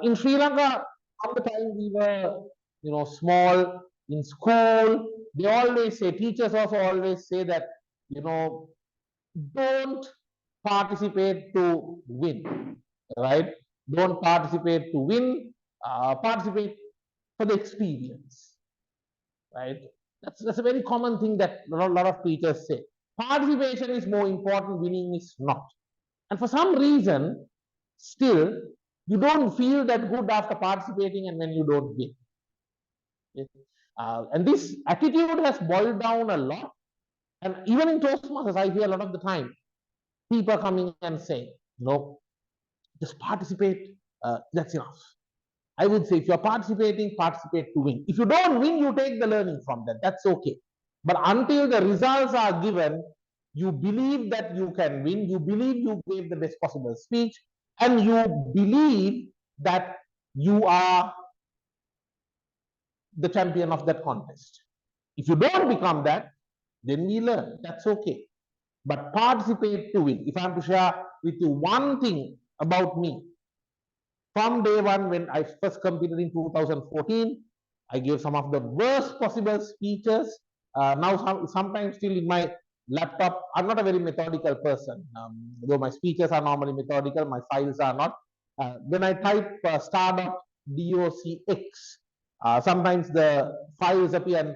In Sri Lanka, from the time we were, small in school, they always say, teachers also always say that, don't participate to win, right? Don't participate to win, participate for the experience, right? That's a very common thing that a lot of teachers say. Participation is more important, winning is not. And for some reason, still, you don't feel that good after participating and when you don't win. And this attitude has boiled down a lot. And even in Toastmasters, I hear a lot of the time people coming and saying, just participate, that's enough. I would say if you're participating, participate to win. If you don't win, you take the learning from that. That's okay. But until the results are given, you believe that you can win, you believe you gave the best possible speech, and you believe that you are the champion of that contest. If you don't become that, then we learn. That's okay. But participate to win. If I'm to share with you one thing about me, from day one, when I first competed in 2014, I gave some of the worst possible speeches. Now, sometimes still in my laptop, I'm not a very methodical person. Though my speeches are normally methodical, my files are not. When I type star.docx, sometimes the files appear, and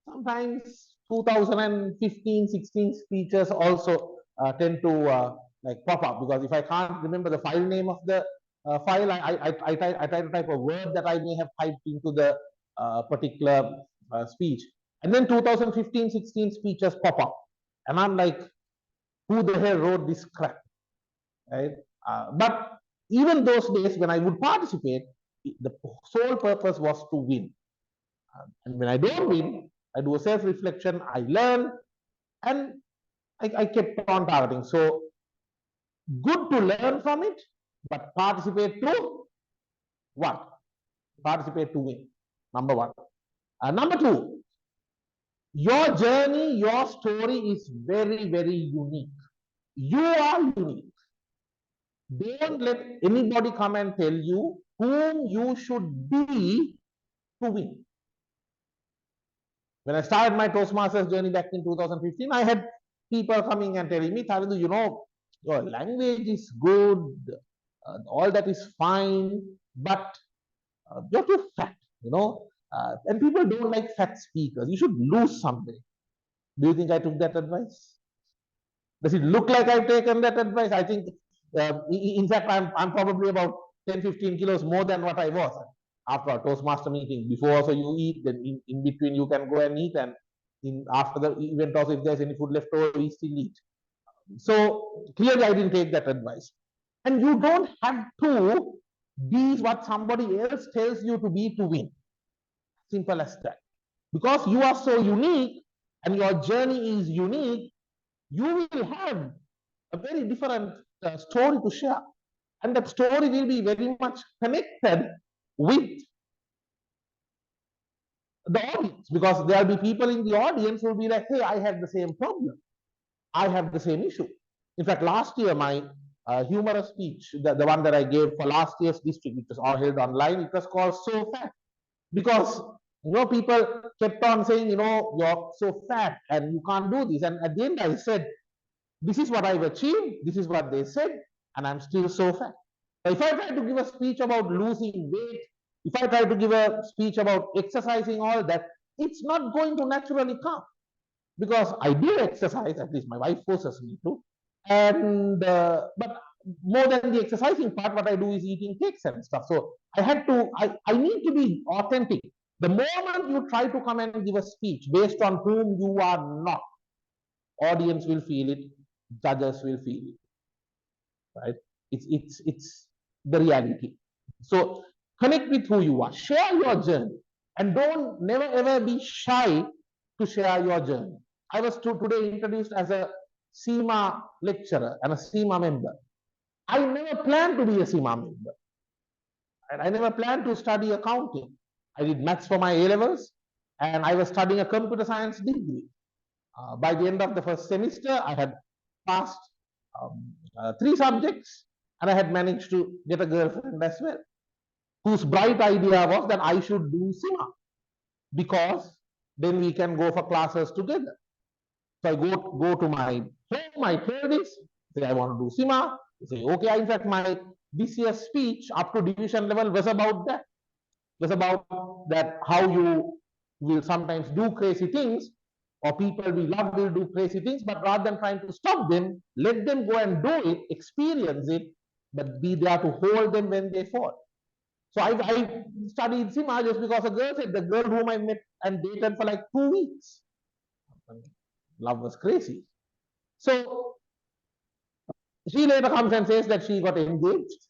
sometimes 2015, 16 speeches also tend to like pop up, because if I can't remember the file name of the file, I try to type a word that I may have typed into the particular speech. And then 2015, 16 speeches pop up. And I'm like, who the hell wrote this crap? Right? But even those days when I would participate, the sole purpose was to win. And when I don't win, I do a self-reflection, I learn, and I kept on targeting. So good to learn from it, but participate to what? Participate to win. Number one. Number two, your journey, your story is very, very unique. You are unique. Don't let anybody come and tell you whom you should be to win. When I started my Toastmasters journey back in 2015, I had people coming and telling me, Tharindu, your language is good, all that is fine, but you're too fat, and people don't like fat speakers. You should lose something. Do you think I took that advice? Does it look like I've taken that advice? I think, in fact, I'm probably about 10, 15 kilos more than what I was after a Toastmaster meeting. Before also you eat, then in between you can go and eat, and after the event also, if there's any food left over, we still eat. So clearly I didn't take that advice. And you don't have to be what somebody else tells you to be to win. Simple as that. Because you are so unique and your journey is unique, you will have a very different story to share. And that story will be very much connected with the audience, because there will be people in the audience who will be like, hey, I have the same problem. I have the same issue. In fact, last year, my humorous speech, the one that I gave for last year's district, which was all held online, it was called So Fat. Because, people kept on saying, you're so fat and you can't do this. And at the end, I said, this is what I've achieved, this is what they said, and I'm still so fat. If I try to give a speech about losing weight, if I try to give a speech about exercising, all that, it's not going to naturally come, because I do exercise, at least my wife forces me to. And but more than the exercising part, what I do is eating cakes and stuff. So I need to be authentic. The moment you try to come and give a speech based on whom you are not, audience will feel it, judges will feel it, right? It's the reality. So connect with who you are, share your journey, and don't never ever be shy to share your journey. I was today introduced as a SEMA lecturer and a SEMA member. I never planned to be a SEMA member, and I never planned to study accounting. I did maths for my A levels, and I was studying a computer science degree. By the end of the first semester, I had passed 3 subjects, and I had managed to get a girlfriend as well. whose bright idea was that I should do SIMA because then we can go for classes together. So I go to my home, I tell this, say I want to do SIMA. Say, okay, in fact, my this year's speech up to division level was about that. Was about that how you will sometimes do crazy things, or people we love will do crazy things, but rather than trying to stop them, let them go and do it, experience it, but be there to hold them when they fall. So I studied SIMA just because a girl said, the girl whom I met and dated for like 2 weeks. Love was crazy. So she later comes and says that she got engaged.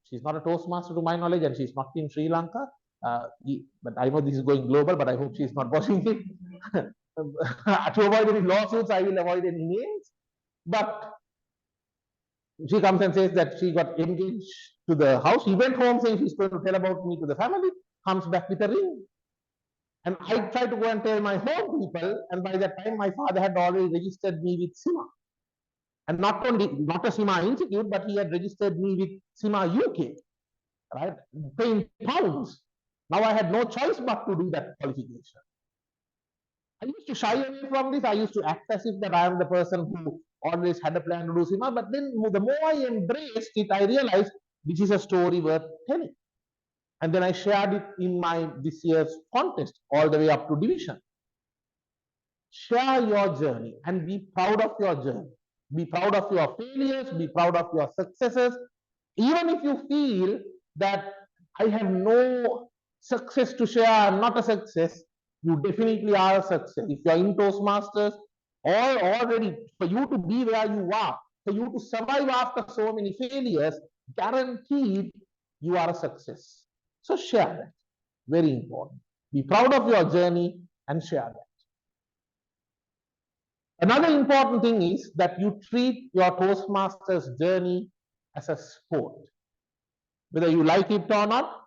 She's not a Toastmaster to my knowledge, and she's not in Sri Lanka. But I know this is going global, but I hope she's not watching it. To avoid any lawsuits, I will avoid any names. But she comes and says that she got engaged to the house. She went home saying she's going to tell about me to the family, comes back with a ring. And I tried to go and tell my home people, and by that time, my father had already registered me with SIMA. And not only, not a SIMA institute, but he had registered me with SIMA UK, right? Paying pounds. Now I had no choice but to do that qualification. I used to shy away from this. I used to act as if that I am the person who always had a plan to do SIMA. But then the more I embraced it, I realized this is a story worth telling. And then I shared it in my this year's contest all the way up to division. Share your journey and be proud of your journey. Be proud of your failures, be proud of your successes. Even if you feel that I have no success to share, I'm not a success, you definitely are a success. If you're in Toastmasters, or already for you to be where you are, for you to survive after so many failures, guaranteed you are a success. So share that. Very important. Be proud of your journey and share that. Another important thing is that you treat your Toastmasters journey as a sport. Whether you like it or not,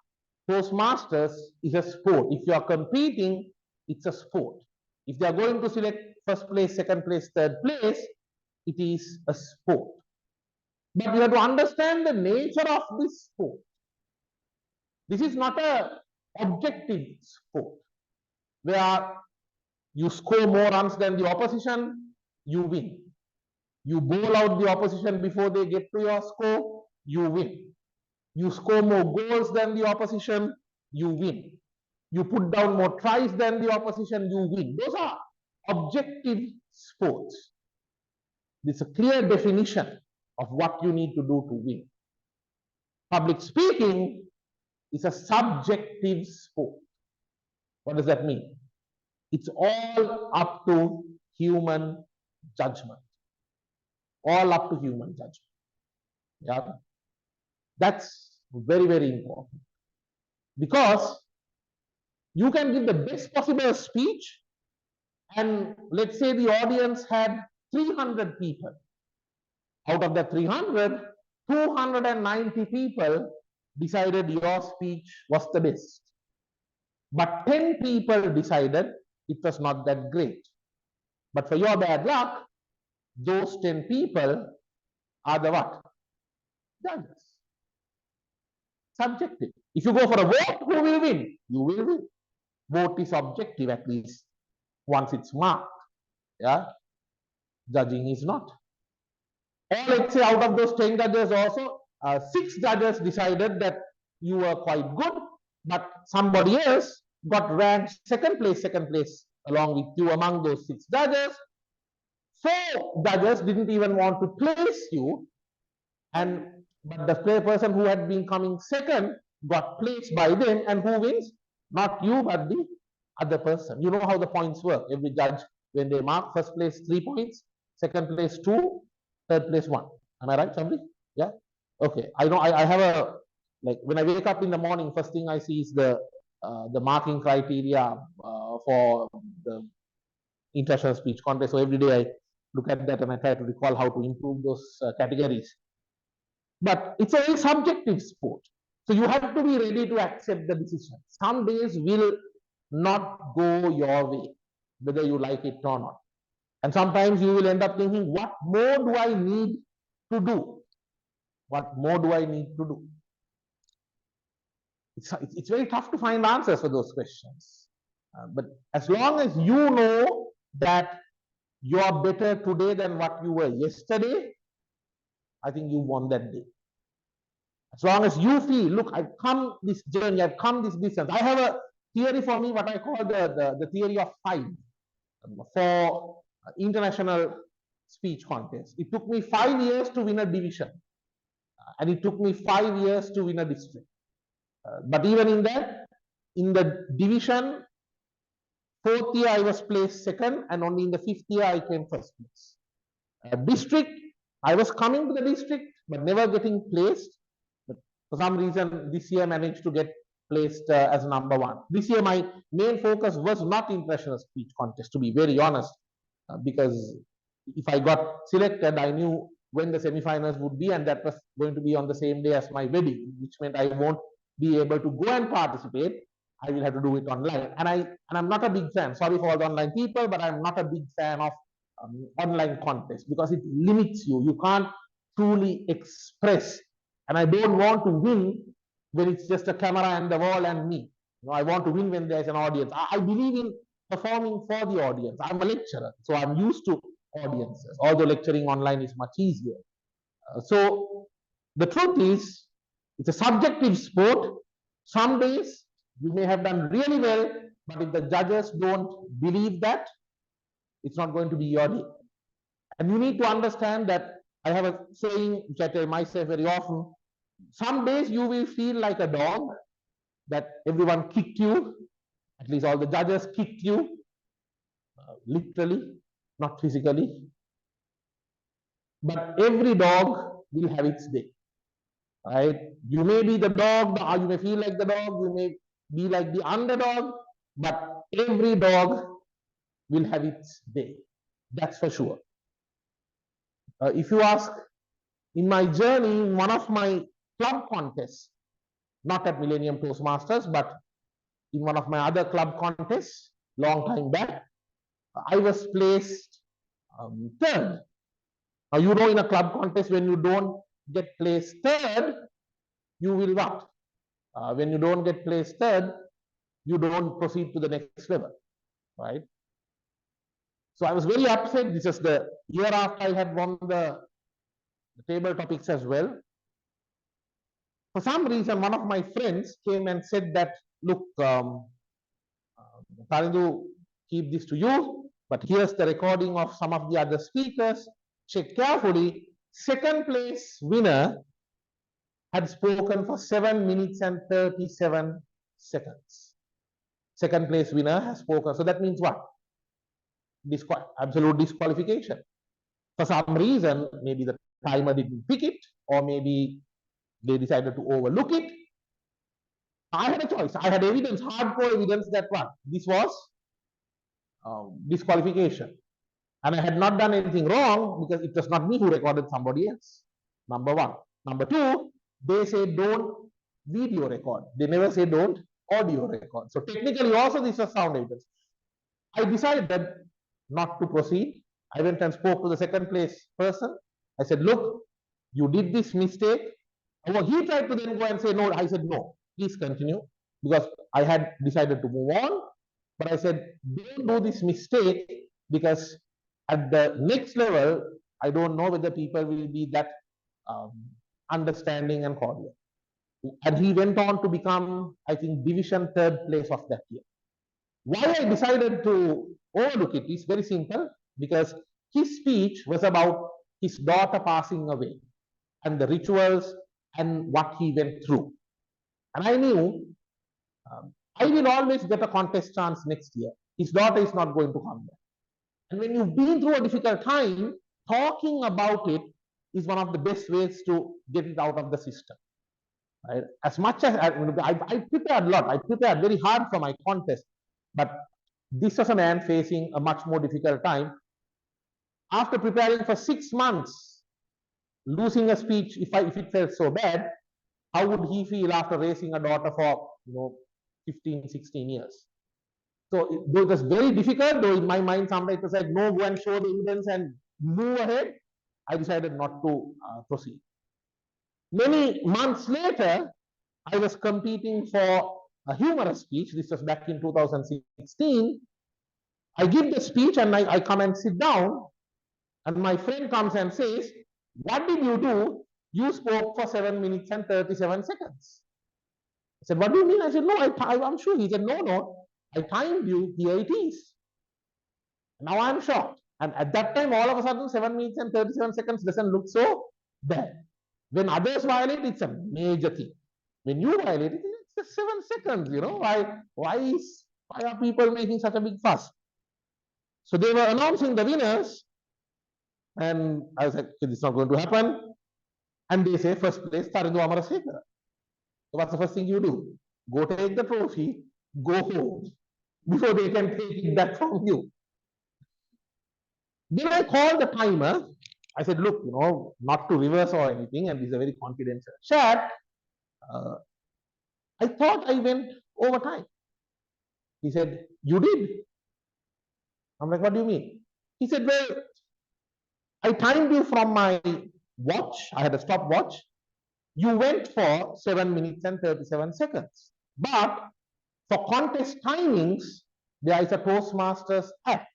Toastmasters is a sport. If you are competing, it's a sport. If they are going to select first place, second place, third place, it is a sport. But you have to understand the nature of this sport. This is not an objective sport where you score more runs than the opposition, you win. You bowl out the opposition before they get to your score, you win. You score more goals than the opposition, you win. You put down more tries than the opposition, you win. Those are objective sports. There's a clear definition of what you need to do to win. Public speaking is a subjective sport. What does that mean? It's all up to human judgment. All up to human judgment. Yeah. That's very, very important. Because you can give the best possible speech, and let's say the audience had 300 people. Out of the 300, 290 people decided your speech was the best. But 10 people decided it was not that great. But for your bad luck, those 10 people are the what? Judges. Subjective. If you go for a vote, who will win? You will win. Vote is objective, at least once it's marked. Yeah. Judging is not. Or let's say out of those 10 judges also, 6 judges decided that you were quite good, but somebody else got ranked second place along with you among those 6 judges. 4 judges didn't even want to place you, but the person who had been coming second got placed by them, and who wins? Not you, but the other person. You know how the points work. Every judge, when they mark first place 3 points, second place 2, third place 1. Am I right, somebody? Yeah. Okay. I know. I have a, like, when I wake up in the morning, first thing I see is the marking criteria for the international speech contest. So every day I look at that and I try to recall how to improve those categories. But it's a very subjective sport. So you have to be ready to accept the decision. Some days will not go your way, whether you like it or not. And sometimes you will end up thinking, what more do I need to do? What more do I need to do? it's very tough to find answers for those questions. But as long as you know that you are better today than what you were yesterday, I think you won that day. As long as you feel, look, I've come this journey, I've come this distance. I have a theory for me, what I call the theory of 5 for international speech contest. It took me 5 years to win a division, and it took me 5 years to win a district. But even in that, in the division, 4th year I was placed second, and only in the 5th year I came first place. District, I was coming to the district, but never getting placed. But for some reason, this year managed to get placed as number 1. This year, my main focus was not international speech contest, to be very honest, because if I got selected, I knew when the semi-finals would be, and that was going to be on the same day as my wedding, which meant I won't be able to go and participate. I will have to do it online, and I'm not a big fan. Sorry for all the online people, but I'm not a big fan of online contests because it limits you. You can't truly express, and I don't want to win when it's just a camera and the wall and me. I want to win when there's an audience. I believe in performing for the audience. I'm a lecturer, so I'm used to audiences, although lecturing online is much easier. So the truth is, it's a subjective sport. Some days you may have done really well, but if the judges don't believe that, it's not going to be your day. And you need to understand that I have a saying which I tell myself very often. Some days you will feel like a dog, that everyone kicked you, at least all the judges kicked you, literally, not physically. But every dog will have its day. Right? You may be the dog, or you may feel like the dog, you may be like the underdog, but every dog will have its day. That's for sure. If you ask, in my journey, in one of my club contests, not at Millennium Toastmasters, but in one of my other club contests, long time back, I was placed 3rd. Now, you know, in a club contest, when you don't get placed 3rd, you will what? When you don't get placed 3rd, you don't proceed to the next level, right? So I was very upset. This is the year after I had won the table topics as well. For some reason, one of my friends came and said that, look, Tharindu, keep this to you, but here's the recording of some of the other speakers. Check carefully. 2nd place winner had spoken for 7 minutes and 37 seconds. 2nd place winner has spoken. So that means what? Absolute disqualification. For some reason, maybe the timer didn't pick it, or maybe they decided to overlook it. I had a choice. I had evidence, hardcore evidence that what? This was disqualification. And I had not done anything wrong because it was not me who recorded, somebody else. Number 1. Number 2, they say don't video record. They never say don't audio record. So technically also this was sound evidence. I decided not to proceed. I went and spoke to the 2nd place person. I said, look, you did this mistake. Well, he tried to then go and say no. I said, no, please continue, because I had decided to move on. But I said, don't do this mistake, because at the next level, I don't know whether people will be that understanding and cordial. And he went on to become, I think, division 3rd place of that year. Why I decided to overlook it is very simple, because his speech was about his daughter passing away and the rituals and what he went through. And I knew I will always get a contest chance next year. His daughter is not going to come back. And when you've been through a difficult time, talking about it is one of the best ways to get it out of the system. Right? As much as I prepared a lot, I prepared very hard for my contest, but this was a man facing a much more difficult time. After preparing for 6 months, losing a speech, if it felt so bad, how would he feel after raising a daughter for 15, 16 years? So though it was very difficult, though in my mind sometimes it was like, no, go and show the evidence and move ahead, I decided not to proceed. Many months later, I was competing for a humorous speech. This was back in 2016. I give the speech and I come and sit down, and my friend comes and says, "What did you do? You spoke for 7 minutes and 37 seconds." I said, "What do you mean?" I said, "No, I'm sure." He said, "No, I timed you. Here it is." Now I'm shocked. And at that time, all of a sudden, 7 minutes and 37 seconds doesn't look so bad. When others violate, it's a major thing. When you violate it, it's just 7 seconds. Why are people making such a big fuss? So they were announcing the winners, and I was like, okay, this is not going to happen. And they say, first place, Tharindu Ameresekere. So what's the first thing you do? Go take the trophy, go home, before they can take it back from you. Then I called the timer. I said, look, not to reverse or anything, and this is a very confidential chat. I thought I went over time. He said, you did? I'm like, what do you mean? He said, well, I timed you from my watch. I had a stopwatch. You went for 7 minutes and 37 seconds. But for contest timings, there is a Toastmasters app.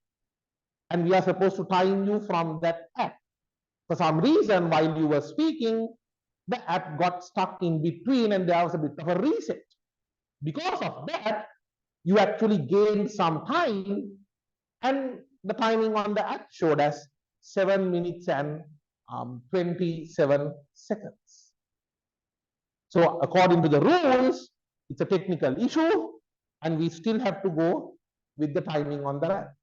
And we are supposed to time you from that app. For some reason, while you were speaking, the app got stuck in between and there was a bit of a reset. Because of that, you actually gained some time, and the timing on the app showed as 7 minutes and 27 seconds. So according to the rules, it's a technical issue, and we still have to go with the timing on the app.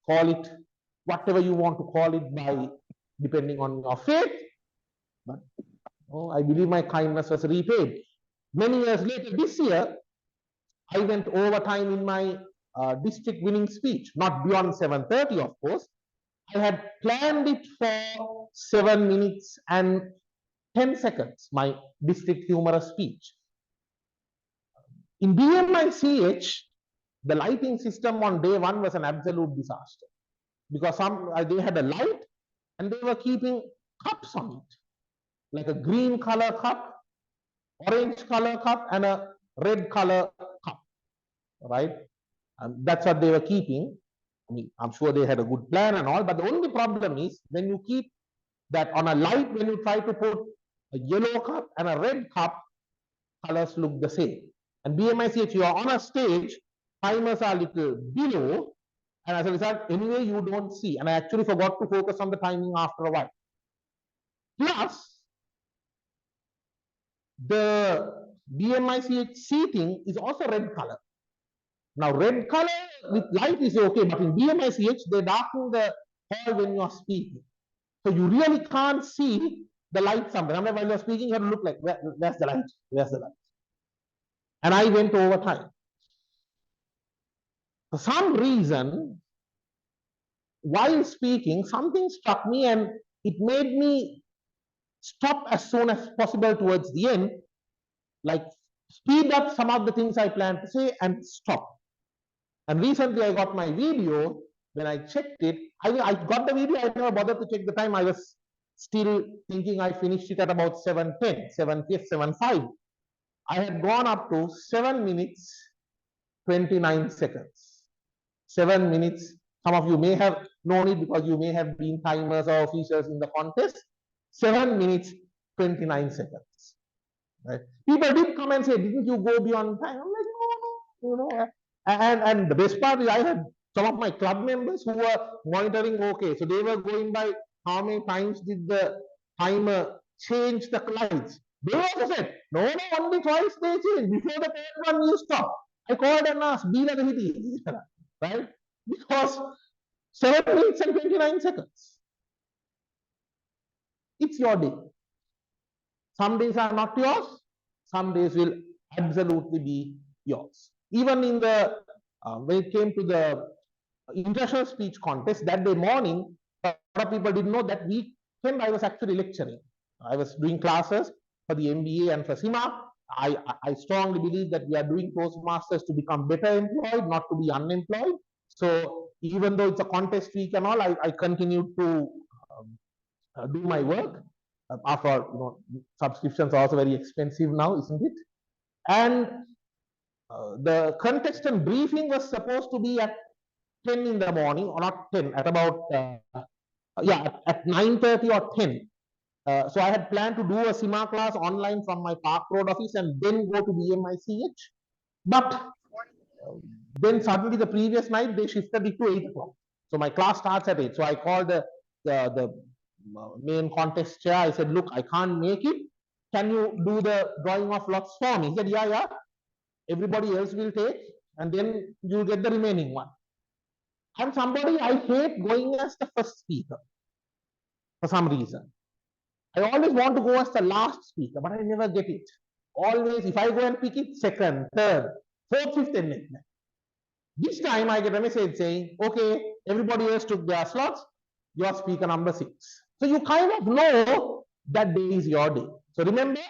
Call it whatever you want to call it by depending on your faith. But I believe my kindness was repaid. Many years later, this year, I went overtime in my district winning speech, not beyond 7:30, of course. I had planned it for 7 minutes and 10 seconds, my district humorous speech. In BMICH, the lighting system on day one was an absolute disaster, because they had a light and they were keeping cups on it, like a green color cup, orange color cup, and a red color cup, right? And that's what they were keeping. I mean, I'm sure they had a good plan and all, but the only problem is when you keep that on a light, when you try to put a yellow cup and a red cup, colors look the same. And BMICH, you are on a stage, timers are a little below, and as a result, anyway, you don't see. And I actually forgot to focus on the timing after a while. Plus, the BMICH seating is also red color. Now, red color with light is okay, but in BMICH, they darken the hall when you are speaking. So you really can't see the light somewhere. Sometimes while you're speaking, you have to look like, where's the light? Where's the light? And I went over time. For some reason, while speaking, something struck me and it made me stop as soon as possible towards the end, like speed up some of the things I planned to say and stop. And recently I got my video. When I checked it, I got the video. I never bothered to check the time. I was still thinking I finished it at about 7:10, 7:05. I had gone up to 7 minutes, 29 seconds. 7 minutes. Some of you may have known it because you may have been timers or officials in the contest. 7 minutes, 29 seconds. Right? People did come and say, didn't you go beyond time? I'm like, no. And the best part is I had some of my club members who were monitoring, okay, so they were going by how many times did the timer change the lights. They also said, no, only twice they changed. Before the third one, you stop. I called and asked, right? Because 7 minutes and 29 seconds. It's your day. Some days are not yours. Some days will absolutely be yours. Even in the when it came to the international speech contest that day morning, a lot of people didn't know that weekend I was actually lecturing. I was doing classes for the MBA and for SIMA. I strongly believe that we are doing Toastmasters to become better employed, not to be unemployed. So even though it's a contest week and all, I continue to do my work. After all, subscriptions are also very expensive now, isn't it? And the contestant briefing was supposed to be at 10 in the morning, or not 10, at about at 9:30 or 10. So I had planned to do a SIMA class online from my Park Road office and then go to BMICH. But then suddenly the previous night they shifted it to 8 o'clock. So my class starts at 8. So I called the main contest chair. I said, look, I can't make it. Can you do the drawing of lots for me? He said, yeah. Everybody else will take, and then you'll get the remaining one. I'm somebody, I hate going as the first speaker for some reason. I always want to go as the last speaker, but I never get it. Always, if I go and pick it, second, third, fourth, fifth, and next. This time I get a message saying, okay, everybody else took their slots, you're speaker number 6. So you kind of know that day is your day. So remember,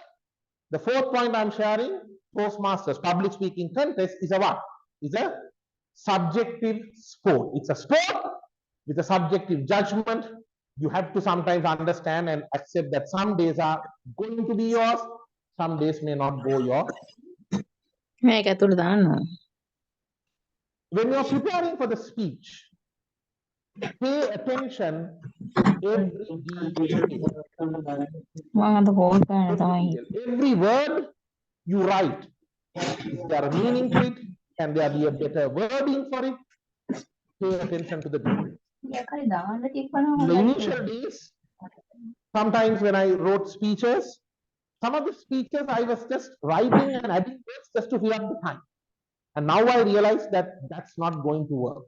the fourth point I'm sharing, Toastmasters public speaking contest is a what? It's a subjective sport. It's a sport with a subjective judgment. You have to sometimes understand and accept that some days are going to be yours, some days may not go yours. When you're preparing for the speech, pay attention to every detail. Every word you write, is there a meaning to it? Can there be a better wording for it? Pay attention to the details. In the initial days, sometimes when I wrote speeches, some of the speeches I was just writing and adding words just to fill up the time. And now I realize that that's not going to work.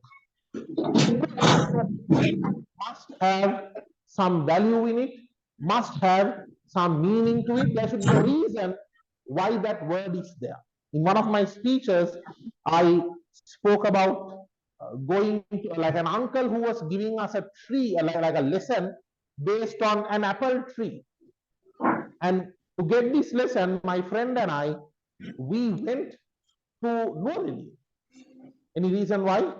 Must have some value in it, must have some meaning to it. There should be a reason why that word is there. In one of my speeches, I spoke about going to, like an uncle who was giving us a tree, like a lesson based on an apple tree. And to get this lesson, my friend and I, we went to Nuwara. Any reason why?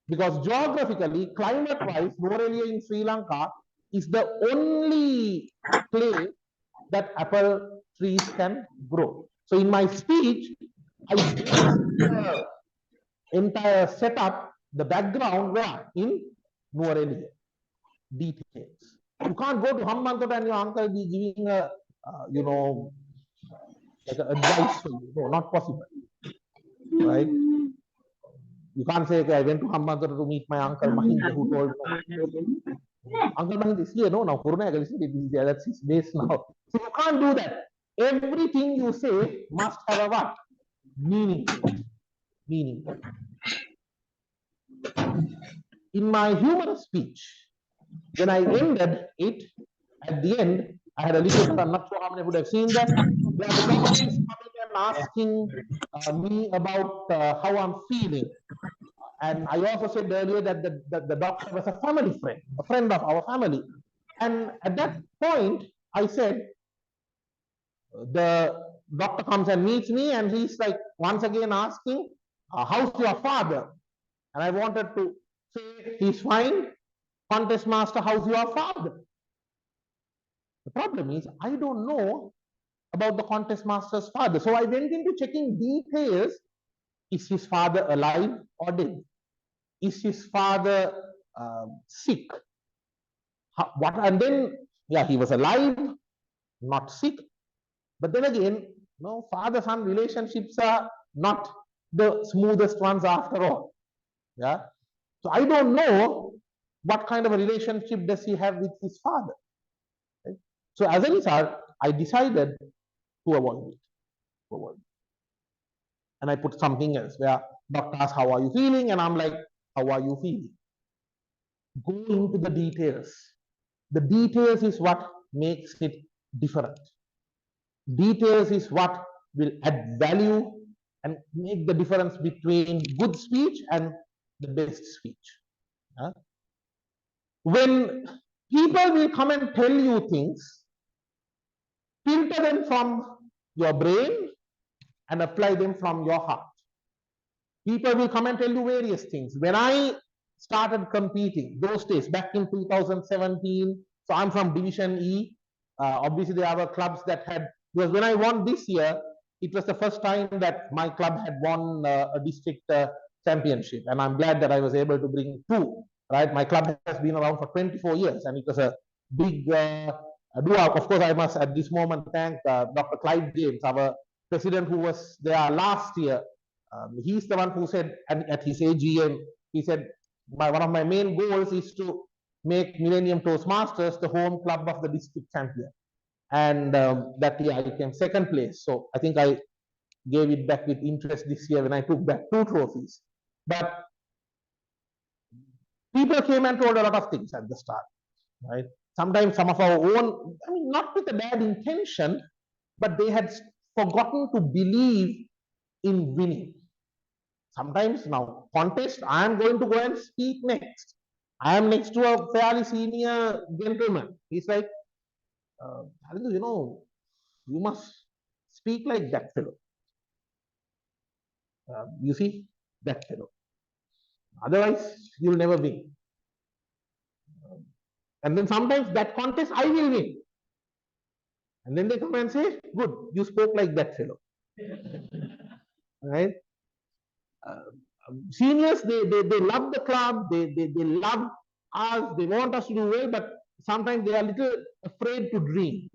Because geographically, climate-wise, Nuwara in Sri Lanka is the only place that apple trees can grow. So in my speech, I based the entire setup, the background, where? In Nuwara. Details. You can't go to Hambantota and your uncle be giving a, like advice for you. No, not possible. Right? You can't say, okay, I went to Hambantota to meet my uncle Mahinda, who told me. Uncle Mahinda is here, no, now Kurunayagal is there, that's his base now. So you can't do that. Everything you say must have a what? Meaning. Meaning. In my humorous speech, when I ended it, at the end, I had a little, I'm not sure how many would have seen that, where the doctor is coming and asking me about how I'm feeling. And I also said earlier that the doctor was a family friend, a friend of our family. And at that point, I said, the doctor comes and meets me, and he's like, once again asking, how's your father? And I wanted to say, he's fine. Contest master, how's your father? The problem is, I don't know about the contest master's father. So I went into checking details. Is his father alive or dead? Is his father sick? What? And then, yeah, he was alive, not sick. But then again, no, father-son relationships are not the smoothest ones after all. Yeah. So I don't know what kind of a relationship does he have with his father. Right? So as a result, I decided to avoid it. And I put something else where doctor asks, how are you feeling? And I'm like, how are you feeling? Go into the details. The details is what makes it different. Details is what will add value and make the difference between good speech and the best speech. When people will come and tell you things, filter them from your brain and apply them from your heart. People will come and tell you various things. When I started competing, those days, back in 2017, so I'm from Division E, Obviously, there were clubs that had, because when I won this year, it was the first time that my club had won a district championship, and I'm glad that I was able to bring two. Right, my club has been around for 24 years, and it was a big do. Of course, I must at this moment thank Dr. Clive James, our president, who was there last year. He's the one who said, and at his AGM, he said, one of my main goals is to make Millennium Toastmasters the home club of the district champion. And that year I came second place. So I think I gave it back with interest this year when I took back two trophies. But people came and told a lot of things at the start, right? Sometimes some of our own, I mean, not with a bad intention, but they had forgotten to believe in winning. Sometimes now, contest, I am going to go and speak next. I am next to a fairly senior gentleman. He's like, Tharindu, you must speak like that fellow. You see, that fellow. Otherwise, you'll never win. And then sometimes that contest, I will win. And then they come and say, good, you spoke like that fellow. Right? Seniors, they love the club, they love us, they want us to do well, but sometimes they are a little afraid to dream.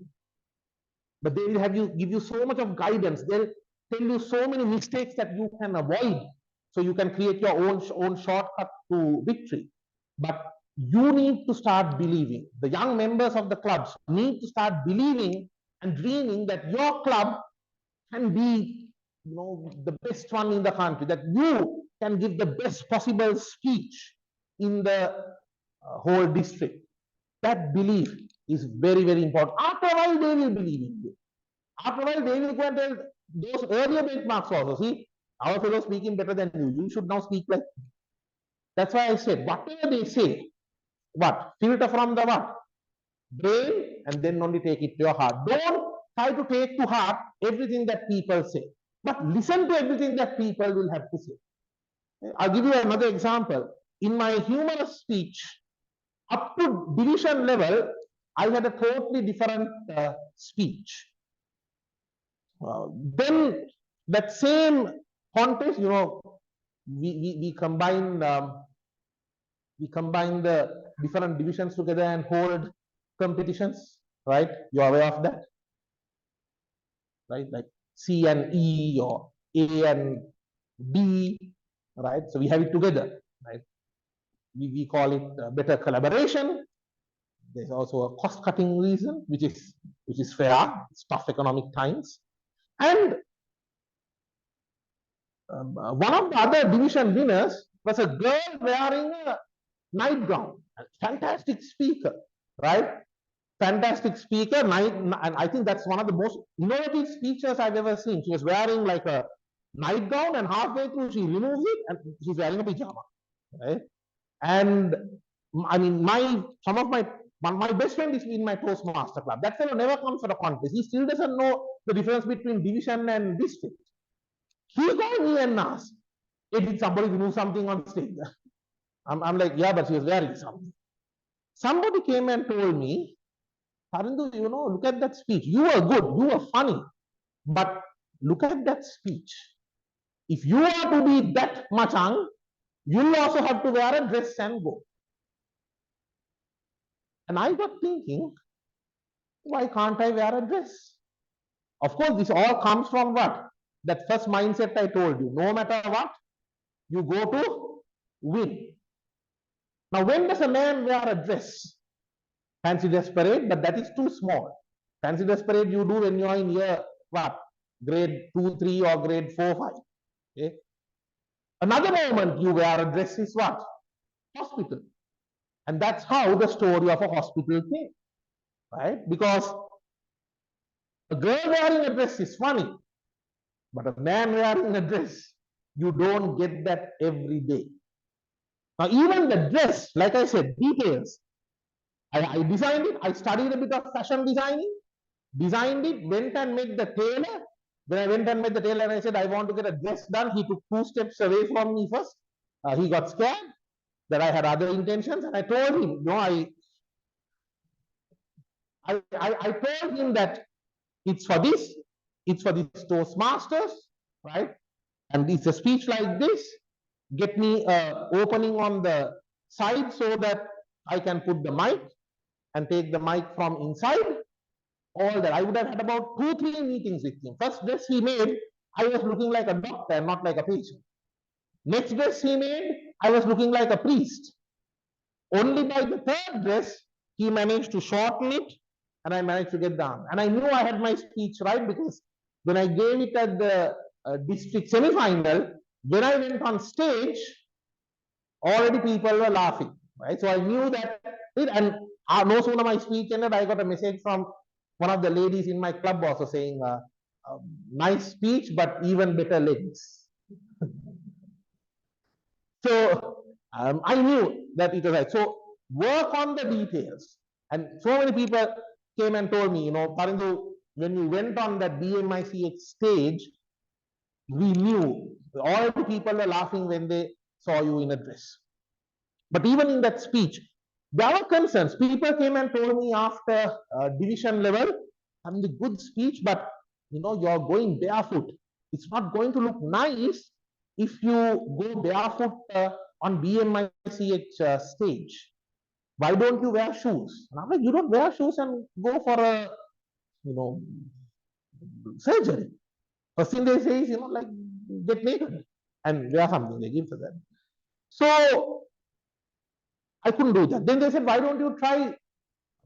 But they will give you so much of guidance. They'll tell you so many mistakes that you can avoid, so you can create your own shortcut to victory. But you need to start believing. The young members of the clubs need to start believing and dreaming that your club can be, the best one in the country, that you can give the best possible speech in the whole district. That belief is very, very important. After a while, they will believe in you. After a while, they will go and tell those earlier benchmarks also. See, our fellow speaking better than you. You should now speak like me. That's why I said, whatever they say, filter from the brain, and then only take it to your heart. Don't try to take to heart everything that people say, but listen to everything that people will have to say. I'll give you another example. In my humorous speech, up to division level, I had a totally different speech. Then that same contest, we combine the different divisions together and hold competitions, right? You are aware of that, right? Like C and E or A and B, right? So we have it together, right? We call it better collaboration. There's also a cost-cutting reason, which is fair. It's tough economic times. And one of the other division winners was a girl wearing a nightgown. A fantastic speaker, right? Fantastic speaker. And I think that's one of the most innovative speeches I've ever seen. She was wearing like a nightgown, and halfway through she removes it and she's wearing a pajama, right? And I mean, my best friend is in my Toastmaster club. That fellow never comes for a contest. He still doesn't know the difference between division and district. He called me and asked, hey, did somebody remove something on stage? I'm like, yeah, but she was wearing something. Somebody came and told me, Tharindu, look at that speech. You were good, you were funny, but look at that speech. If you are to be that much young, you'll also have to wear a dress and go. And I got thinking, why can't I wear a dress? Of course, this all comes from what? That first mindset I told you. No matter what, you go to win. Now, when does a man wear a dress? Fancy dress parade, but that is too small. Fancy dress parade you do when you are in year what? Grade 2, 3 or grade 4, 5. Okay? Another moment you wear a dress is what? Hospital. And that's how the story of a hospital came. Right? Because a girl wearing a dress is funny, but a man wearing a dress, you don't get that every day. Now, even the dress, like I said, details. I designed it. I studied a bit of fashion designing, designed it, went and met the tailor. When I went and met the tailor and I said, I want to get a dress done, he took 2 steps away from me first. He got scared that I had other intentions, and I told him, no, I told him that it's for this, it's for this Toastmasters, right? And it's a speech like this. Get me opening on the side so that I can put the mic and take the mic from inside. All that. I would have had about 2, 3 meetings with him. First dress he made, I was looking like a doctor, not like a patient. Next dress he made, I was looking like a priest. Only by the third dress, he managed to shorten it, and I managed to get down. And I knew I had my speech right because when I gave it at the district semi-final, when I went on stage, already people were laughing, right? So I knew that and no sooner my speech ended, I got a message from one of the ladies in my club also saying, nice speech, but even better legs. So I knew that it was right. So work on the details. And so many people came and told me, Tharindu, when you went on that BMICH stage, we knew all the people were laughing when they saw you in a dress. But even in that speech, there were concerns. People came and told me after division level, having a good speech, but you're going barefoot. It's not going to look nice if you go barefoot on BMICH stage. Why don't you wear shoes? And I'm like, you don't wear shoes and go for a, surgery. First thing they say is, like, get naked and wear something they give to them. So I couldn't do that. Then they said, why don't you try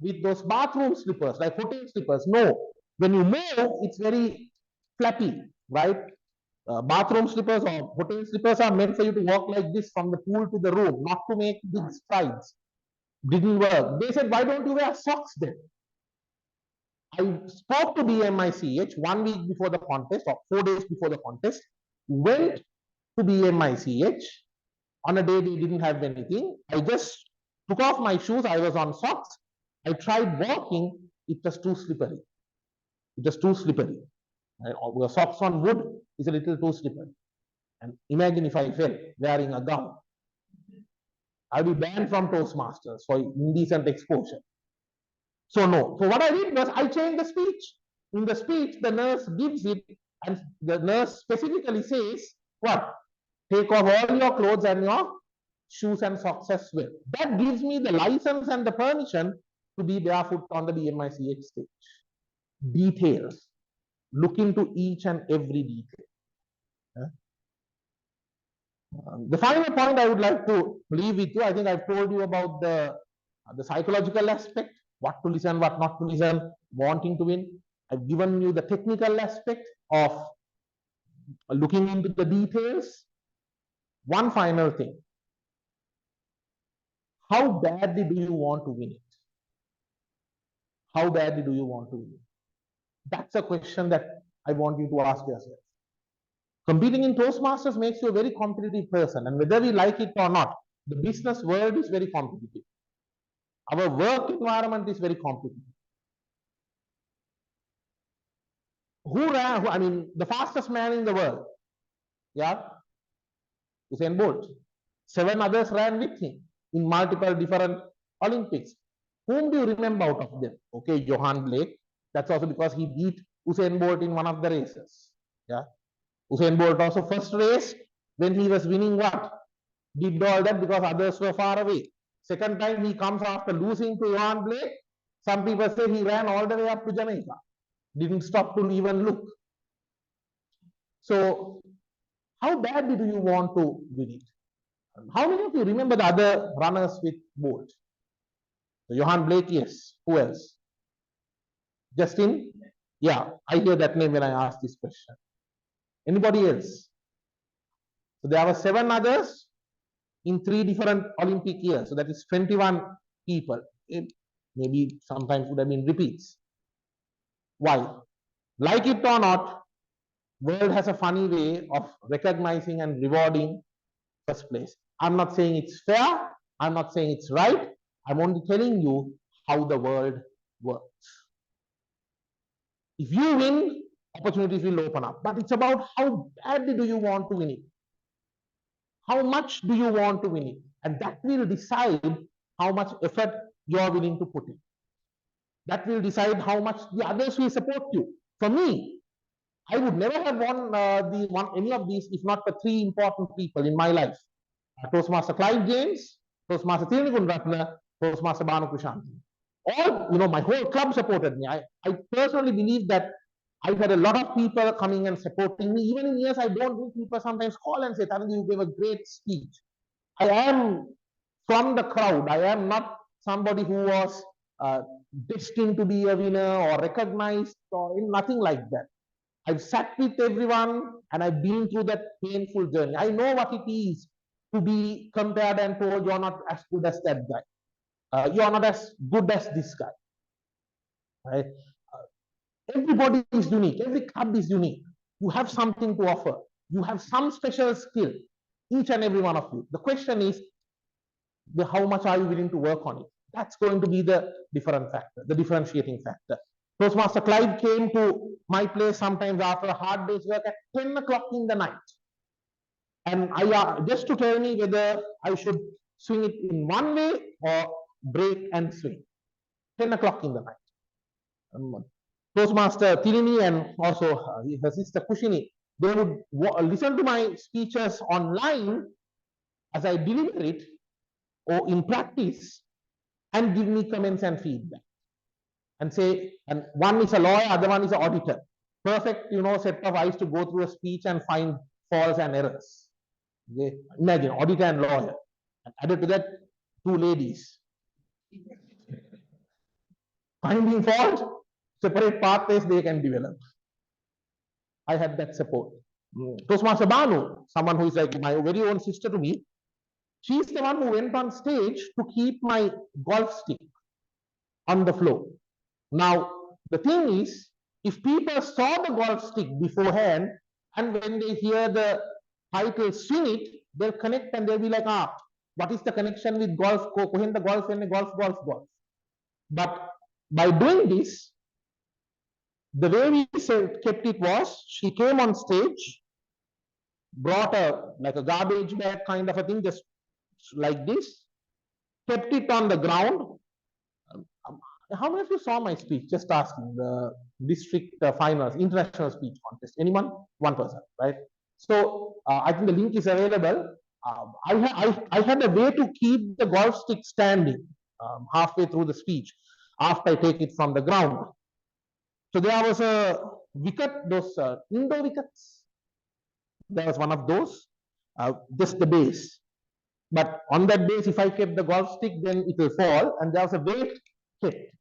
with those bathroom slippers, like hotel slippers? No. When you move, it's very flappy, right? Bathroom slippers or hotel slippers are meant for you to walk like this from the pool to the room, not to make big strides. Didn't work. They said, why don't you wear socks then? I spoke to BMICH 1 week before the contest or 4 days before the contest, went to BMICH on a day they didn't have anything. I just took off my shoes. I was on socks. I tried walking. It was too slippery. It was too slippery. Your socks on wood is a little too slippery. And imagine if I fell wearing a gown. I'll be banned from Toastmasters for indecent exposure. So no. So what I did was I changed the speech. In the speech, the nurse gives it, and the nurse specifically says, what? Take off all your clothes and your shoes and socks as well. That gives me the license and the permission to be barefoot on the BMICH stage. Details. Look into each and every detail. The final point I would like to leave with you, I think I've told you about the psychological aspect, what to listen, what not to listen, wanting to win. I've given you the technical aspect of looking into the details. One final thing. How badly do you want to win it? How badly do you want to win it? That's a question that I want you to ask yourself. Competing in Toastmasters makes you a very competitive person, and whether we like it or not, the business world is very competitive. Our work environment is very competitive. Who ran? I mean, the fastest man in the world, yeah, Usain Bolt. 7 others ran with him in multiple different Olympics. Whom do you remember out of them? Okay, Johan Blake. That's also because he beat Usain Bolt in one of the races. Yeah, Usain Bolt also first race when he was winning what? Did all that because others were far away. Second time he comes after losing to Johan Blake. Some people say he ran all the way up to Jamaica. Didn't stop to even look. So, how badly do you want to win it? How many of you remember the other runners with Bolt? So Johan Blake, yes. Who else? Justin? Yeah, I hear that name when I ask this question. Anybody else? So there were 7 others in 3 different Olympic years. So that is 21 people. It maybe sometimes would have been repeats. Why? Like it or not, world has a funny way of recognizing and rewarding first place. I'm not saying it's fair. I'm not saying it's right. I'm only telling you how the world works. If you win, opportunities will open up. But it's about how badly do you want to win it? How much do you want to win it? And that will decide how much effort you're willing to put in. That will decide how much the others will support you. For me, I would never have won any of these if not for three important people in my life. Toastmaster Clive James, Toastmaster Tharindu, Toastmaster Banu Krishanti. All, my whole club supported me. I personally believe that I've had a lot of people coming and supporting me. Even in years I don't do, people sometimes call and say, Tharindu, you gave a great speech. I am from the crowd. I am not somebody who was destined to be a winner or recognized or nothing like that. I've sat with everyone and I've been through that painful journey. I know what it is to be compared and told you're not as good as that guy. You're not as good as this guy. Right? Everybody is unique. Every club is unique. You have something to offer. You have some special skill, each and every one of you. The question is, how much are you willing to work on it? That's going to be the different factor, the differentiating factor. Toastmaster Clive came to my place sometimes after a hard day's work at 10 o'clock in the night. And just to tell me whether I should swing it in one way or break and swing. 10 o'clock in the night. Toastmaster Tirini and also her sister Kushini, they would listen to my speeches online as I deliver it or in practice and give me comments and feedback. And say, and one is a lawyer, other one is an auditor. Perfect, set of eyes to go through a speech and find faults and errors. Okay? Imagine, auditor and lawyer. And added to that, two ladies. Finding fault, separate pathways they can develop. I had that support. Toastmaster Banu, someone who is like my very own sister to me, she's the one who went on stage to keep my golf stick on the floor. Now, the thing is, if people saw the golf stick beforehand, and when they hear the title swing it, they'll connect and they'll be like, what is the connection with golf? Kohen the golf and the golf. But by doing this, the way we kept it was, she came on stage, brought like a garbage bag kind of a thing, just like this, kept it on the ground. How many of you saw my speech? Just asking, the district finals, international speech contest. Anyone? One person, right? So I think the link is available. I had a way to keep the golf stick standing halfway through the speech after I take it from the ground. So there was a wicket, those indoor wickets. There was one of those, just the base. But on that base, if I kept the golf stick, then it will fall, and there was a weight kept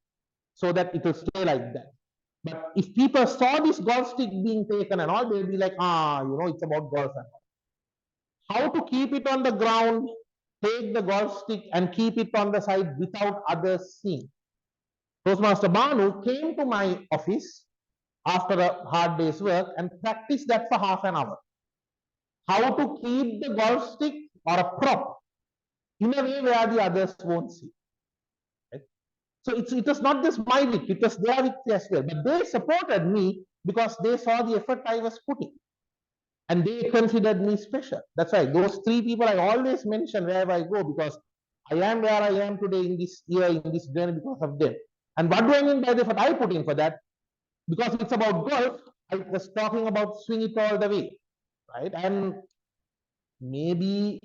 so that it will stay like that. But if people saw this golf stick being taken and all, they'll be like, it's about golf and all. How to keep it on the ground, take the golf stick and keep it on the side without others seeing. Toastmaster Banu came to my office after a hard day's work and practiced that for half an hour. How to keep the golf stick or a prop in a way where the others won't see. Right? So it was not just my victory, it was their victory as well. But they supported me because they saw the effort I was putting. And they considered me special. That's why those three people I always mention wherever I go, because I am where I am today in this year, in this journey, because of them. And what do I mean by the effort I put in for that? Because it's about golf, I was talking about swing it all the way, right? And maybe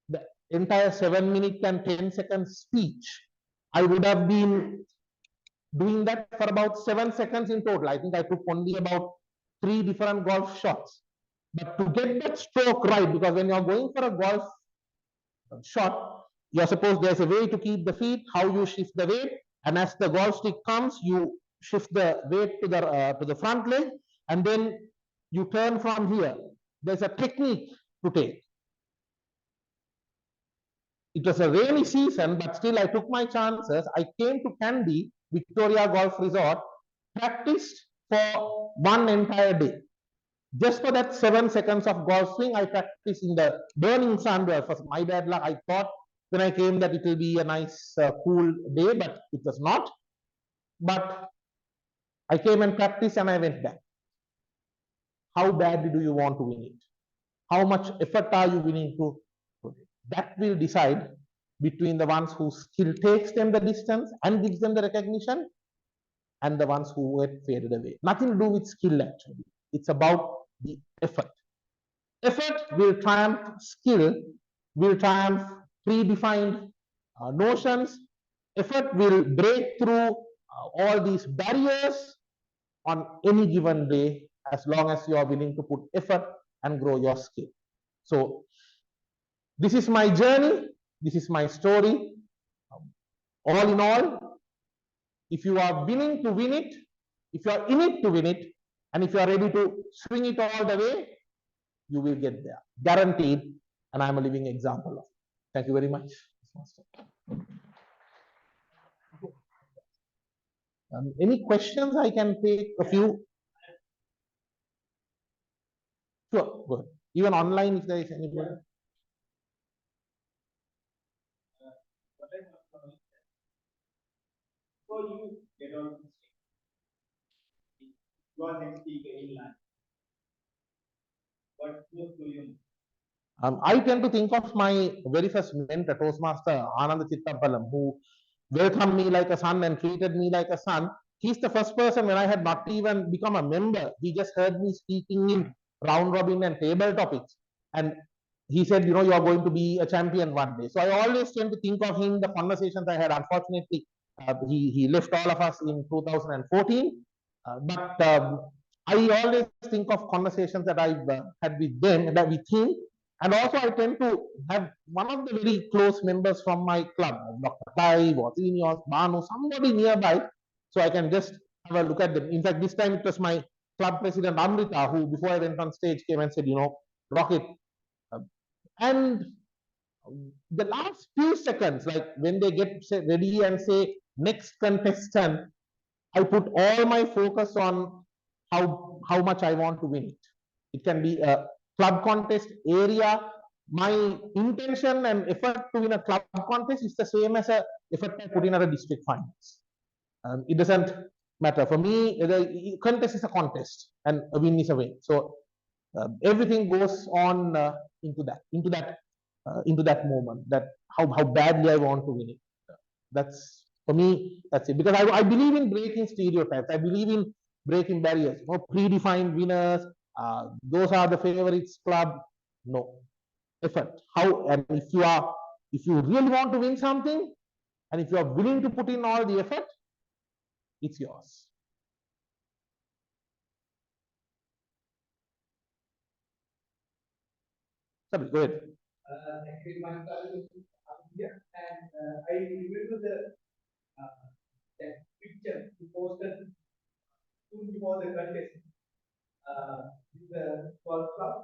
the entire 7 minute and 10 second speech, I would have been doing that for about 7 seconds in total. I think I took only about 3 different golf shots. But to get that stroke right, because when you're going for a golf shot, you're supposed there's a way to keep the feet, how you shift the weight, and as the golf stick comes, you shift the weight to the front leg, and then you turn from here. There's a technique to take. It was a rainy season, but still I took my chances. I came to Kandy, Victoria Golf Resort, practiced for one entire day. Just for that 7 seconds of golf swing, I practiced in the burning sun. For my bad luck, I thought when I came that it will be a nice, cool day, but it was not. But I came and practiced and I went back. How badly do you want to win it? How much effort are you willing to put? That will decide between the ones who still takes them the distance and gives them the recognition, and the ones who get faded away. Nothing to do with skill actually. It's about the effort. Effort will triumph skill, will triumph predefined notions. Effort will break through all these barriers on any given day as long as you are willing to put effort and grow your skill. So this is my journey. This is my story. All in all, if you are willing to win it, if you are in it to win it, and if you are ready to swing it all the way, you will get there, guaranteed. And I'm a living example of it. Thank you very much. Any questions? I can take a few. Sure, go ahead. Even online, if there is anybody. So you get on stage. You are next speaker in line. What do you? I tend to think of my very first mentor, Toastmaster Anand Chittapalam, who welcomed me like a son and treated me like a son. He's the first person when I had not even become a member. He just heard me speaking in round robin and table topics. And he said, you know, you are going to be a champion one day. So I always tend to think of him, the conversations I had. Unfortunately, he left all of us in 2014. But I always think of conversations that I've had with them, that with him. And also, I tend to have one of the very close members from my club, Dr. Kai, Watinios, Banu, somebody nearby, so I can just have a look at them. In fact, this time it was my club president, Amrita, who, before I went on stage, came and said, you know, rock it. And the last few seconds, like when they get ready and say, next contestant, I put all my focus on how much I want to win it. It can be a club contest area. My intention and effort to win a club contest is the same as a effort I put in at a district finals. It doesn't matter for me. The contest is a contest, and a win is a win. So everything goes on into that moment. That how badly I want to win it. That's for me. That's it. Because I believe in breaking stereotypes. I believe in breaking barriers. No predefined winners. Those are the favorites club. No effort. How, and if you really want to win something, and if you are willing to put in all the effort, it's yours. Sorry, go ahead. Actually, my family is here, and I remember that picture you posted soon before the contest. In the golf club.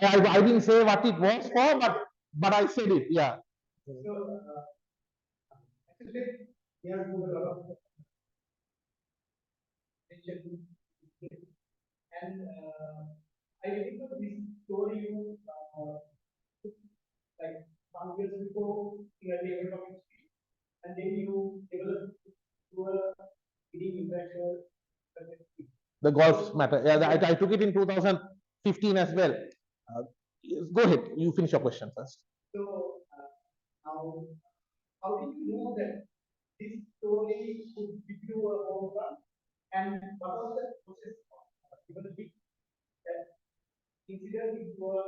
I didn't say what it was for, but I said it. Yeah. So actually, we have moved a lot of attention to, and I remember this story you like some years before in a table topic, and then you developed to a leading international. The golf matter. Yeah, I took it in 2015 as well. Go ahead. You finish your question first. So how did you know that this story could give you a home run, and what was the process of given a big that incident you were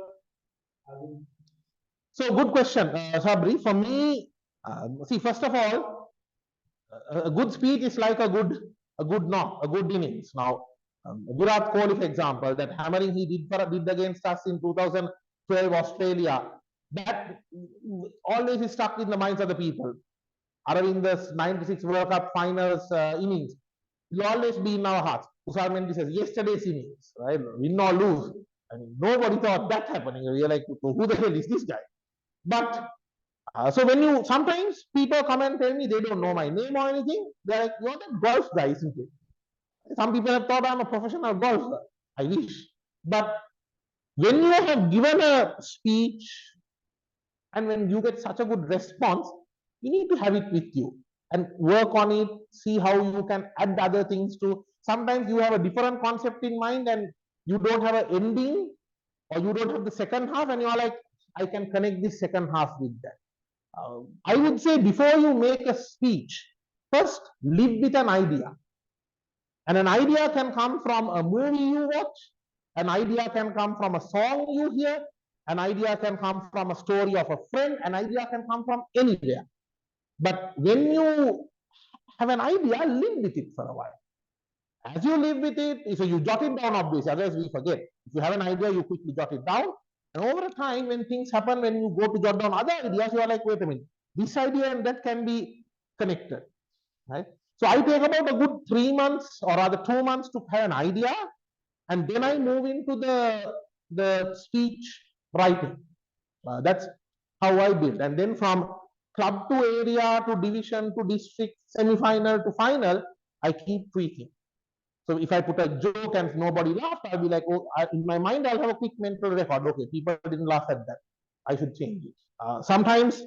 so good question, Sabri. For me, see, first of all, a good speech is like a good knock, a good innings. Now, Virat Kohli, for example, that hammering he did against us in 2012 Australia, that always is stuck in the minds of the people. Aravinda's 96 World Cup finals innings will always be in our hearts. Usar Mendy says, yesterday's innings, right? Win or lose. I mean, nobody thought that happening. We are like, who the hell is this guy? But so when you sometimes people come and tell me they don't know my name or anything, they're like, you're the golf guy, isn't it? Some people have thought I'm a professional golfer. I wish. But when you have given a speech and when you get such a good response, you need to have it with you and work on it, see how you can add other things to. Sometimes you have a different concept in mind and you don't have an ending or you don't have the second half and you're like, I can connect this second half with that. I would say before you make a speech, first live with an idea. And an idea can come from a movie you watch, an idea can come from a song you hear, an idea can come from a story of a friend, an idea can come from anywhere. But when you have an idea, live with it for a while. As you live with it, so you jot it down, obviously, otherwise we forget. If you have an idea, you quickly jot it down. And over time, when things happen, when you go to jot down other ideas, you are like, wait a minute, this idea and that can be connected, right? So I take about a good 3 months or rather 2 months to have an idea, and then I move into the speech writing. That's how I build. And then from club to area to division to district, semi-final to final, I keep tweaking. So if I put a joke and nobody laughed, I'll be like, oh, in my mind, I'll have a quick mental record. Okay, people didn't laugh at that. I should change it. Sometimes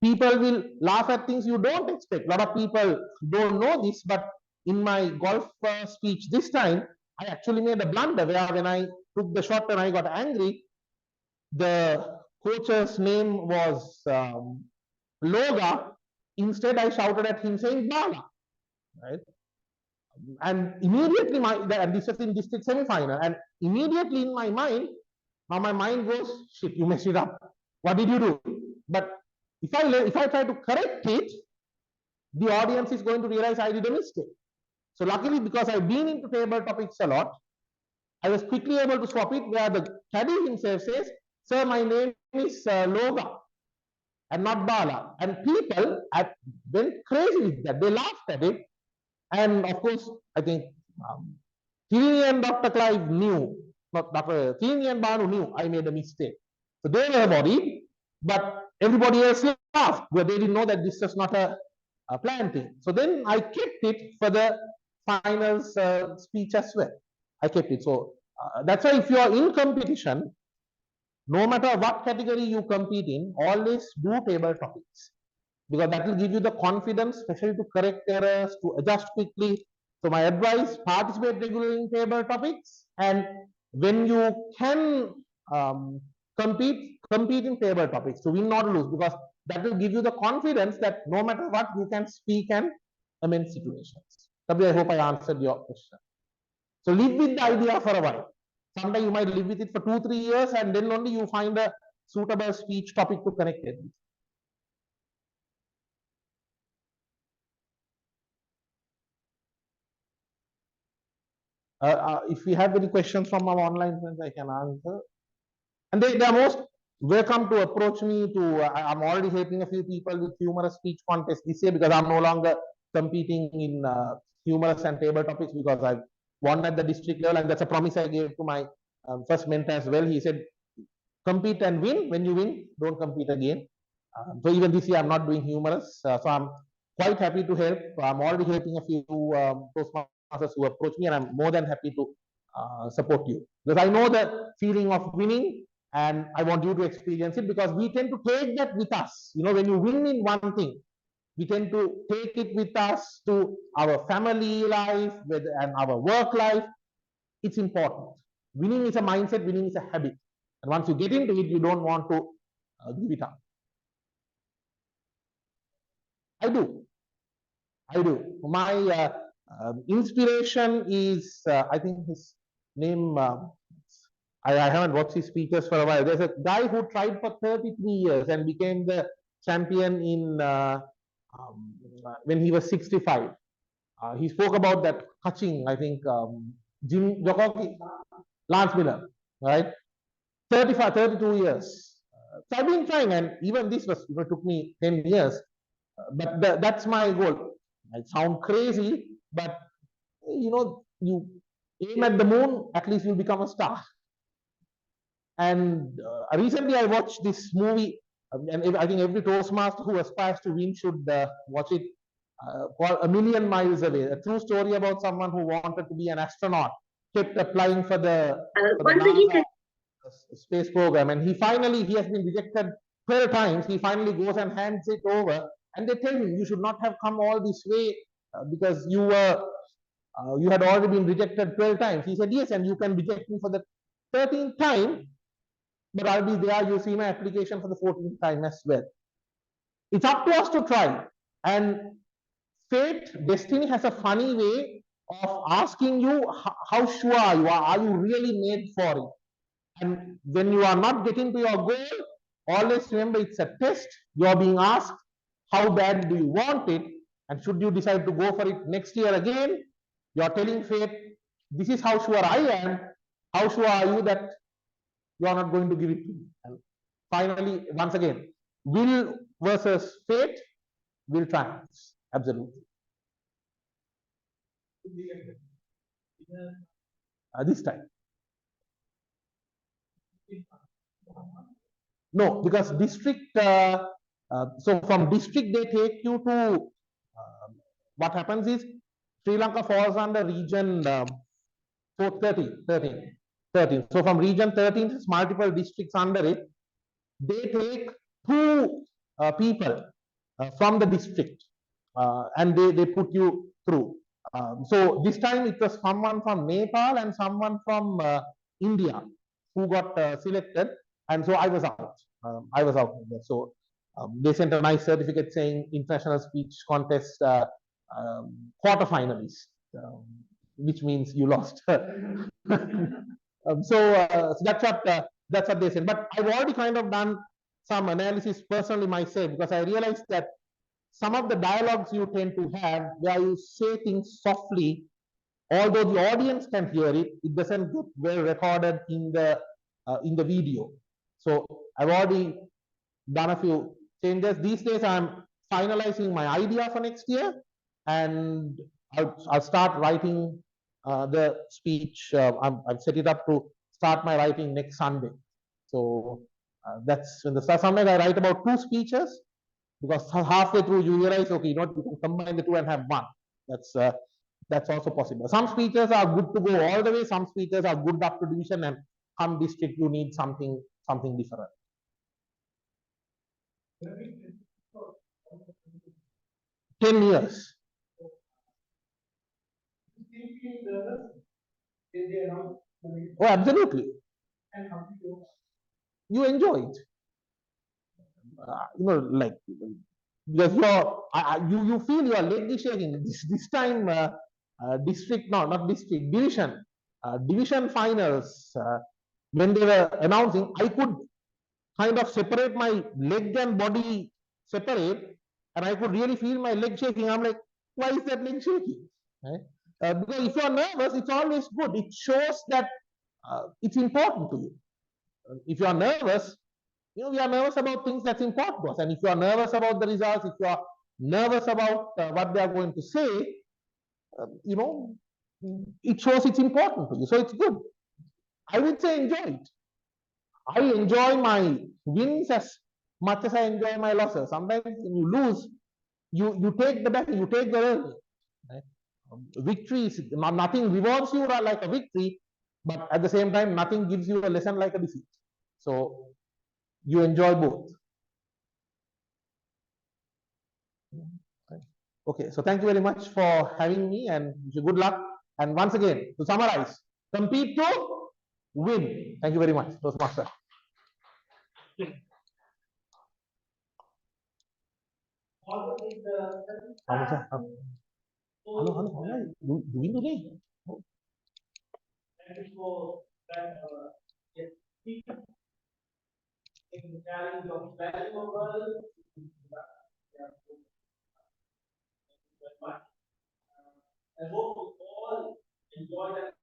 people will laugh at things you don't expect. A lot of people don't know this, but in my golf speech this time, I actually made a blunder where when I took the shot and I got angry, the coach's name was Loga. Instead, I shouted at him saying Bala, right? And immediately and this was in district semi-final, and immediately in my mind, now my mind goes, shit, you messed it up. What did you do? But if I try to correct it, the audience is going to realize I did a mistake. So luckily, because I've been into table topics a lot, I was quickly able to swap it where the caddy himself says, sir, my name is Loga and not Bala. And people went crazy with that. They laughed at it. And of course, I think Tharindu and Dr. Clive knew, not Dr. Tharindu and Banu knew I made a mistake. So they were worried, but everybody else laughed, but they didn't know that this was not a planned thing. So then I kept it for the finals speech as well. I kept it. So that's why if you are in competition, no matter what category you compete in, always do table topics, because that will give you the confidence, especially to correct errors, to adjust quickly. So my advice, participate regularly in table topics, and when you can compete in table topics to win or lose, because that will give you the confidence that no matter what, you can speak and amend situations. Tabhi, I hope I answered your question. So live with the idea for a while. Sometimes you might live with it for 2-3 years, and then only you find a suitable speech topic to connect it with. If we have any questions from our online friends, I can answer. And they are most welcome to approach me. I'm already helping a few people with humorous speech contest this year, because I'm no longer competing in humorous and table topics, because I've won at the district level, and that's a promise I gave to my first mentor as well. He said, compete and win. When you win, don't compete again. So even this year, I'm not doing humorous. So I'm quite happy to help. I'm already helping a few Toastmasters who approach me, and I'm more than happy to support you, because I know the feeling of winning, and I want you to experience it, because we tend to take that with us. You know, when you win in one thing, we tend to take it with us to our family life and our work life. It's important. Winning is a mindset, winning is a habit. And once you get into it, you don't want to give it up. I do. My inspiration is, I think his name, I haven't watched his speeches for a while. There's a guy who tried for 33 years and became the champion in when he was 65. He spoke about that Kaching, I think, Jim Jokoki, Lance Miller, right? 32 years. So I've been trying, and even this was, took me 10 years. But that's my goal. It sounds crazy, but you aim at the moon, at least you'll become a star. And recently I watched this movie, and I think every Toastmaster who aspires to win should watch it, called A Million Miles Away, a true story about someone who wanted to be an astronaut, kept applying for the NASA space program, and he has been rejected 12 times. He finally goes and hands it over, and they tell him, you should not have come all this way, because you had already been rejected 12 times. He said, yes, and you can reject me for the 13th time, but I'll be there. You see my application for the 14th time as well. It's up to us to try. And fate, destiny has a funny way of asking you how sure are you really made for it? And when you are not getting to your goal, always remember it's a test. You are being asked how bad do you want it, and should you decide to go for it next year again, you are telling fate, this is how sure I am. How sure are you that you are not going to give it to me? And finally, once again, will versus fate, will triumphs. Absolutely. This time. No, because district, so from district they take you to, what happens is Sri Lanka falls under region 13. So from region 13, there's multiple districts under it. They take two people from the district and they put you through. So this time it was someone from Nepal and someone from India who got selected, and so I was out. I was out there. So they sent a nice certificate saying international speech contest quarterfinalist, which means you lost. So that's what they said. But I've already kind of done some analysis personally myself, because I realized that some of the dialogues you tend to have where you say things softly, although the audience can hear it, it doesn't get well recorded in the video. So I've already done a few changes. These days I'm finalizing my idea for next year, and I'll start writing the speech. I've set it up to start my writing next Sunday. So that's when the start. Sometimes I write about 2 speeches, because halfway through you realize, okay, you know, you can combine the 2 and have one. That's also possible. Some speeches are good to go all the way. Some speeches are good up to division, and some district you need something different. 10 years. Oh, absolutely. You enjoy it. You know, like, because you feel your leg is shaking. This time, district, no, not district, division finals, when they were announcing, I could kind of separate my leg and body separate, and I could really feel my leg shaking. I'm like, why is that leg shaking? Right? Because if you are nervous, it's always good. It shows that it's important to you. If you are nervous, you know, we are nervous about things that's important to us. And if you are nervous about the results, if you are nervous about what they are going to say, you know, it shows it's important to you. So it's good. I would say enjoy it. I enjoy my wins as much as I enjoy my losses. Sometimes when you lose, you take the battle, you take the learning. Right? Victories, nothing rewards you like a victory, but at the same time, nothing gives you a lesson like a defeat. So you enjoy both. Okay, so thank you very much for having me, and wish you good luck. And once again, to summarize, compete to win. Thank you very much, Toastmaster. Hello. Doing today? Thank you for that. In challenge of value of others. I hope you all enjoy that.